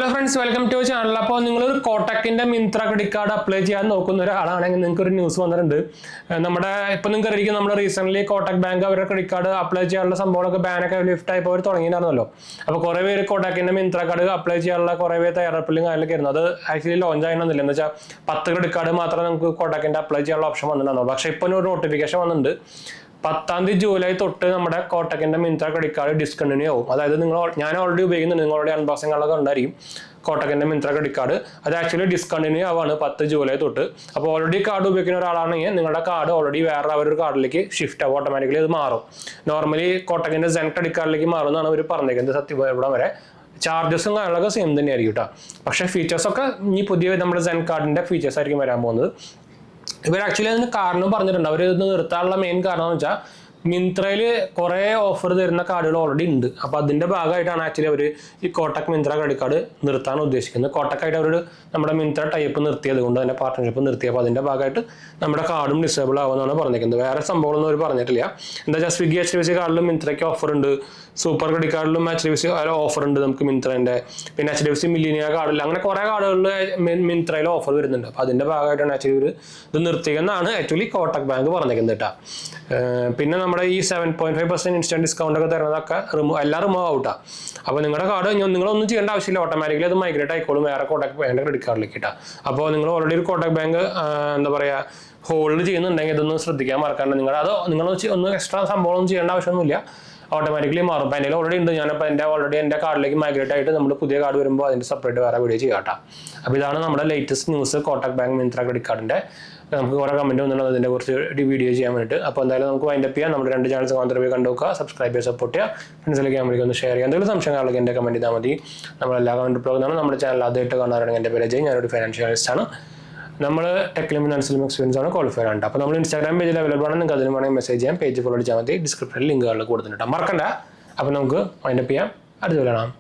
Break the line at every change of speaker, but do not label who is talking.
Hello friends, welcome to channel. അപ്പോൾ നിങ്ങളൊരു കോട്ടക്കിൻ്റെ മിന്ത്ര ക്രെഡിറ്റ് കാർഡ് അപ്ലൈ ചെയ്യാൻ നോക്കുന്ന ഒരാളാണെങ്കിൽ നിങ്ങൾക്ക് ഒരു ന്യൂസ് വന്നിട്ടുണ്ട്. നമ്മുടെ ഇപ്പം നിങ്ങൾക്ക് അറിയിക്കും, നമ്മൾ റീസെൻ്റ്ലി കോട്ടക് ബാങ്ക് അവരുടെ ക്രെഡിറ്റ് കാർഡ് അപ്ലൈ ചെയ്യാനുള്ള സംഭവങ്ങളൊക്കെ ബാനൊക്കെ ലിഫ്റ്റ് ആയപ്പോൾ അവർ തുടങ്ങിയിട്ടുണ്ടായിരുന്നല്ലോ. അപ്പോൾ കുറേ പേര് കോട്ടക്കിൻ്റെ മിന്ത്ര കാർഡ് അപ്ലൈ ചെയ്യാനുള്ള കുറേ പേര് തയ്യാറെടുപ്പിലും കാര്യങ്ങളൊക്കെ ആയിരുന്നു. അത് ആക്ച്വലി ലോഞ്ച് ആയിരുന്നില്ല. എന്ന് വെച്ചാൽ 10 ക്രെഡിറ്റ് കാർഡ് മാത്രമേ നമുക്ക് കോട്ടക്കിൻ്റെ അപ്ലൈ ചെയ്യാനുള്ള ഓപ്ഷൻ വന്നിട്ടുണ്ടായിരുന്നു. പക്ഷേ ഇപ്പോൾ ഒരു നോട്ടിഫിക്കേഷൻ വന്നിട്ടുണ്ട്. 10 ജൂലൈ തൊട്ട് നമ്മുടെ കോട്ടക്കിൻ്റെ മിന്ത്ര ക്രെഡിറ്റ് കാർഡ് ഡിസ്കണ്ടിന്യൂ ആവും. അതായത് ഞാൻ ഓൾറെഡി ഉപയോഗിക്കുന്നുണ്ട്, നിങ്ങളുടെ അൺബോക്സിങ്ങളൊക്കെ ഉണ്ടായിരിക്കും കോട്ടക്കിൻ്റെ മിന്ത്ര ക്രെഡിറ്റ് കാർഡ്. അത് ആക്ച്വലി ഡിസ്കണ്ടിന്യൂ ആവാണ് 10 ജൂലൈ തൊട്ട്. അപ്പോൾ ഓൾറെഡി കാർഡ് ഉപയോഗിക്കുന്ന ഒരാളാണെങ്കിൽ നിങ്ങളുടെ കാർഡ് ഓൾറെഡി വേറെ അവരൊരു കാർഡിലേക്ക് ഷിഫ്റ്റ് ആവും, ഓട്ടോമാറ്റിക്കലി അത് മാറും. നോർമലി കോട്ടക്കിൻ്റെ സെൻ ക്രെഡിറ്റ് കാർഡിലേക്ക് മാറുമെന്നാണ് അവർ പറഞ്ഞേക്കുന്നത്. സത്യം ഇവിടെ വരെ ചാർജസും കാര്യങ്ങളൊക്കെ സെയിം തന്നെയായിരിക്കും കേട്ടോ. പക്ഷേ ഫീച്ചേഴ്സൊക്കെ ഇനി പുതിയ നമ്മുടെ സെൻ കാർഡിൻ്റെ ഫീച്ചേഴ്സ് ആയിരിക്കും വരാൻ പോകുന്നത്. ഇവർ ആക്ച്വലി അതിന് കാരണം പറഞ്ഞിട്ടുണ്ട്. അവർ ഇത് നിർത്താനുള്ള മെയിൻ കാരണം എന്ന് വെച്ചാൽ മിന്ത്രയിൽ കുറേ ഓഫർ തരുന്ന കാർഡുകൾ ഓൾറെഡി ഉണ്ട്. അപ്പോൾ അതിൻ്റെ ഭാഗമായിട്ടാണ് ആക്ച്വലി അവർ ഈ കോട്ടക് മിന്ത്ര ക്രെഡിറ്റ് കാർഡ് നിർത്താൻ ഉദ്ദേശിക്കുന്നത്. കോട്ടക്കായിട്ട് അവർ നമ്മുടെ മിന്ത്ര ടൈപ്പ് നിർത്തിയത് കൊണ്ട് തന്നെ പാർട്ട്ണർഷിപ്പ് നിർത്തിയപ്പോൾ അതിൻ്റെ ഭാഗമായിട്ട് നമ്മുടെ കാർഡും ഡിസേബിൾ ആവുമെന്നാണ് പറഞ്ഞിരിക്കുന്നത്. വേറെ സംഭവമൊന്നും അവർ പറഞ്ഞിട്ടില്ല. എന്താ വെച്ചാൽ സ്വിഗ്ഗി HDFC കാർഡിലും മിന്ത്രയ്ക്ക് ഓഫർ ഉണ്ട്, സൂപ്പർ ക്രെഡിറ്റ് കാർഡിലും HDFC ഓഫർ ഉണ്ട് നമുക്ക് മിന്ത്രൻ്റെ. പിന്നെ HDFC മില്ലിനിയ കാർഡിൽ അങ്ങനെ കുറേ കാർഡുകളിൽ മിന്ത്രയിൽ ഓഫർ വരുന്നുണ്ട്. അപ്പോൾ അതിൻ്റെ ഭാഗമായിട്ടാണ് ആക്ച്വലി ഒരു ഇത് നിർത്തിയെന്നാണ് ആക്ച്വലി കോട്ടക് ബാങ്ക് പറഞ്ഞിരിക്കുന്നത് കേട്ടോ. പിന്നെ നമ്മുടെ ഈ 7.5% ഇൻസ്റ്റന്റ് ഡിസ്കൗണ്ട് ഒക്കെ തരുന്നതൊക്കെ എല്ലാം റിമൂവ് ഔട്ടാണ്. അപ്പോൾ നിങ്ങളുടെ കാർഡ് നിങ്ങളൊന്നും ചെയ്യേണ്ട ആവശ്യമില്ല, ഓട്ടോമാറ്റിക്കലി അത് മൈഗ്രേറ്റ് ആയിക്കോളും വേറെ കോട്ടക് ബാങ്കിൻ്റെ ക്രെഡിറ്റ് കാർഡിലേക്ക് കിട്ടാം. അപ്പോൾ നിങ്ങൾ ഓൾറെഡി ഒരു കോട്ടക് ബാങ്ക് എന്താ പറയുക ഹോൾഡ് ചെയ്യുന്നുണ്ടെങ്കിൽ ഇതൊന്നും ശ്രദ്ധിക്കാൻ മറക്കാണ്ട് നിങ്ങളൊന്ന് എക്സ്ട്രാ സംഭവമൊന്നും ചെയ്യേണ്ട ആവശ്യമൊന്നുമില്ല, ഓട്ടോമാറ്റിക്കലി മാറും. അപ്പോൾ എൻ്റെ ഓൾറെഡി ഉണ്ട്, ഞാനപ്പോൾ എൻ്റെ കാർഡിലേക്ക് മൈഗ്രേറ്റ് ആയിട്ട് നമ്മൾ പുതിയ കാർഡ് വരുമ്പോൾ അതിൻ്റെ സെപ്പറേറ്റ് വേറെ വീഡിയോ ചെയ്യാം കേട്ടോ. അപ്പോൾ ഇതാണ് നമ്മുടെ latest news Kotak bank Myntra credit കാർഡിൻ്റെ. നമുക്ക് കുറേ കമൻറ്റ് വന്നിട്ടുണ്ട് അതിൻ്റെ കുറച്ച് വീഡിയോ ചെയ്യാൻ വേണ്ടിയിട്ട്. അപ്പോൾ എന്തായാലും നമുക്ക് വൈൻഡപ്പ് ചെയ്യാം. നമ്മുടെ 2 ചാനൽസ് മാത്രമേ കണ്ടു നോക്കുക, സബ്സ്ക്രൈബ് ചെയ്യുക, സപ്പോർട്ട് ചെയ്യുക, ഫ്രണ്ട്സിലേക്ക് ക്യാമറയ്ക്ക് ഒന്ന് ഷെയർ ചെയ്യുക. എന്തെങ്കിലും സംശയങ്ങളൊക്കെ എൻ്റെ കമൻറ്റ് ചെയ്താൽ മതി. നമ്മളെല്ലാ കമൻറ്റ് പ്രോഗ്രാമാണ്. നമ്മുടെ ചാനൽ ആദ്യമായിട്ട് കാണാറുണ്ടെങ്കിൽ എൻ്റെ പേര് ജയ്, ഞാനൊരു ഫൈനാൻഷ്യൽ അനലിസ്റ്റ് ആണ്. നമ്മൾ ടെക്നിലും ഫിനാൻസിലും എക്സ്പീരിയൻസ് ആണ്, ക്വാളിഫൈഡ് ആണ്. അപ്പോൾ നമ്മൾ ഇൻസ്റ്റാഗ്രാം പേജിൽ അവൈലബിൾ ആണ്, നിങ്ങൾക്ക് അതിന് വേണമെങ്കിൽ മെസ്സേജ് ചെയ്യാം. പേജ് ഫോളോ അടിച്ചാൽ മതി, ഡിസ്ക്രിപ്ഷനിൽ ലിങ്കുകളിൽ കൊടുത്തിട്ടുണ്ട്, മറക്കണ്ട. അപ്പോൾ നമുക്ക് വൈൻഡപ്പ് ചെയ്യാം, അടുത്ത കാണാം.